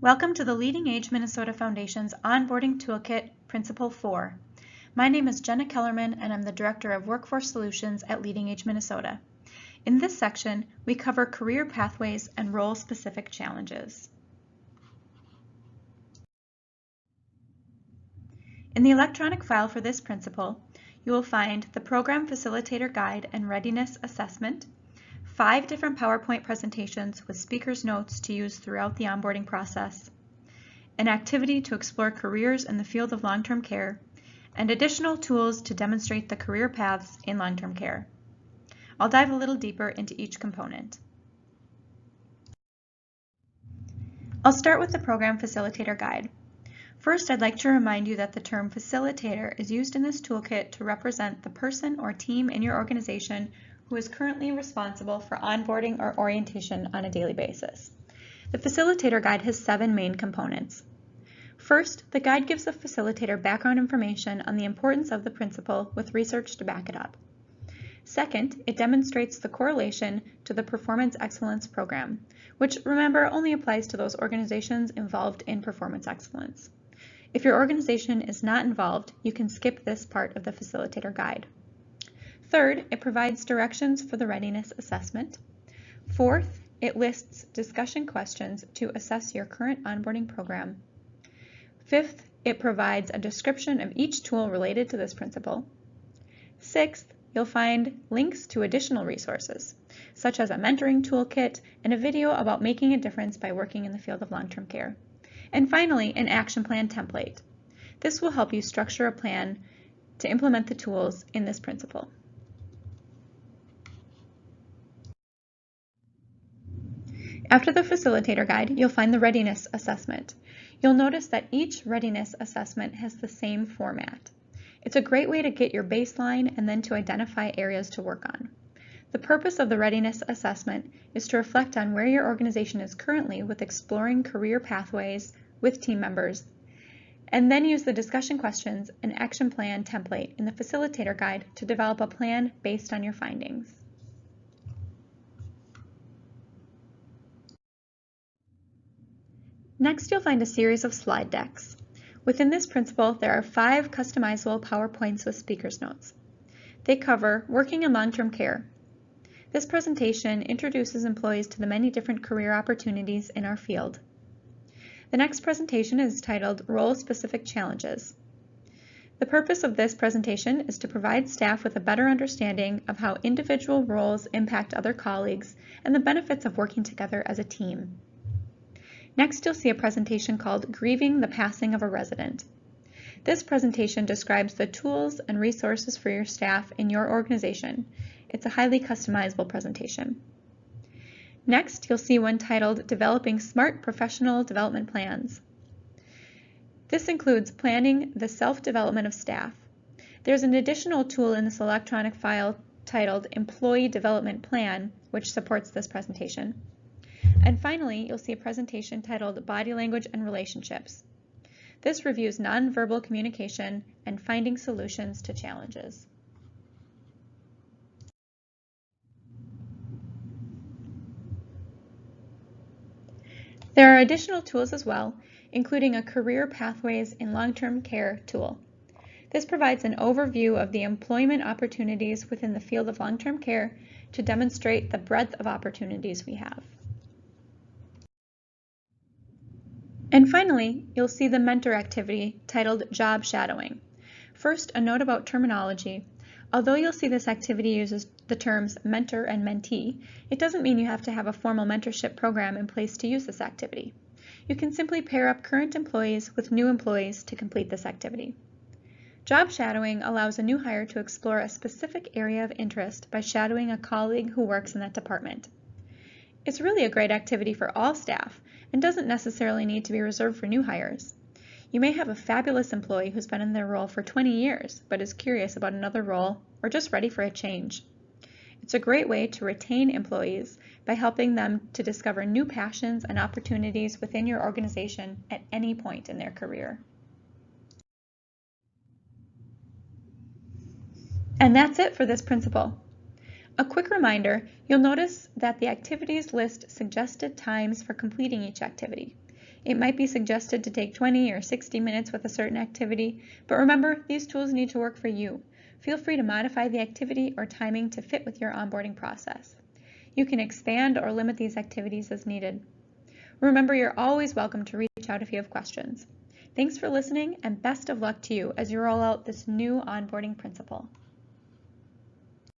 Welcome to the Leading Age Minnesota Foundation's Onboarding Toolkit Principle 4. My name is Jenna Kellerman and I'm the Director of Workforce Solutions at Leading Age Minnesota. In this section, we cover career pathways and role-specific challenges. In the electronic file for this principle, you will find the Program Facilitator Guide and Readiness Assessment, 5 different PowerPoint presentations with speaker's notes to use throughout the onboarding process, an activity to explore careers in the field of long-term care, and additional tools to demonstrate the career paths in long-term care. I'll dive a little deeper into each component. I'll start with the Program Facilitator Guide. First, I'd like to remind you that the term facilitator is used in this toolkit to represent the person or team in your organization who is currently responsible for onboarding or orientation on a daily basis. The Facilitator Guide has 7 main components. First, the guide gives the facilitator background information on the importance of the principle with research to back it up. Second, it demonstrates the correlation to the Performance Excellence Program, which, remember, only applies to those organizations involved in performance excellence. If your organization is not involved, you can skip this part of the Facilitator Guide. Third, it provides directions for the readiness assessment. Fourth, it lists discussion questions to assess your current onboarding program. Fifth, it provides a description of each tool related to this principle. Sixth, you'll find links to additional resources, such as a mentoring toolkit and a video about making a difference by working in the field of long-term care. And finally, an action plan template. This will help you structure a plan to implement the tools in this principle. After the Facilitator Guide, you'll find the Readiness Assessment. You'll notice that each Readiness Assessment has the same format. It's a great way to get your baseline and then to identify areas to work on. The purpose of the Readiness Assessment is to reflect on where your organization is currently with exploring career pathways with team members, and then use the discussion questions and action plan template in the Facilitator Guide to develop a plan based on your findings. Next, you'll find a series of slide decks. Within this principle, there are 5 customizable PowerPoints with speaker's notes. They cover working in long-term care. This presentation introduces employees to the many different career opportunities in our field. The next presentation is titled Role-Specific Challenges. The purpose of this presentation is to provide staff with a better understanding of how individual roles impact other colleagues and the benefits of working together as a team. Next, you'll see a presentation called Grieving the Passing of a Resident. This presentation describes the tools and resources for your staff in your organization. It's a highly customizable presentation. Next, you'll see one titled Developing Smart Professional Development Plans. This includes planning the self-development of staff. There's an additional tool in this electronic file titled Employee Development Plan, which supports this presentation. And finally, you'll see a presentation titled Body Language and Relationships. This reviews nonverbal communication and finding solutions to challenges. There are additional tools as well, including a Career Pathways in Long-Term Care tool. This provides an overview of the employment opportunities within the field of long-term care to demonstrate the breadth of opportunities we have. And finally, you'll see the mentor activity titled Job Shadowing. First, a note about terminology. Although you'll see this activity uses the terms mentor and mentee, it doesn't mean you have to have a formal mentorship program in place to use this activity. You can simply pair up current employees with new employees to complete this activity. Job shadowing allows a new hire to explore a specific area of interest by shadowing a colleague who works in that department. It's really a great activity for all staff and doesn't necessarily need to be reserved for new hires. You may have a fabulous employee who's been in their role for 20 years but is curious about another role or just ready for a change. It's a great way to retain employees by helping them to discover new passions and opportunities within your organization at any point in their career. And that's it for this principle. A quick reminder, you'll notice that the activities list suggested times for completing each activity. It might be suggested to take 20 or 60 minutes with a certain activity, but remember, these tools need to work for you. Feel free to modify the activity or timing to fit with your onboarding process. You can expand or limit these activities as needed. Remember, you're always welcome to reach out if you have questions. Thanks for listening, and best of luck to you as you roll out this new onboarding principle.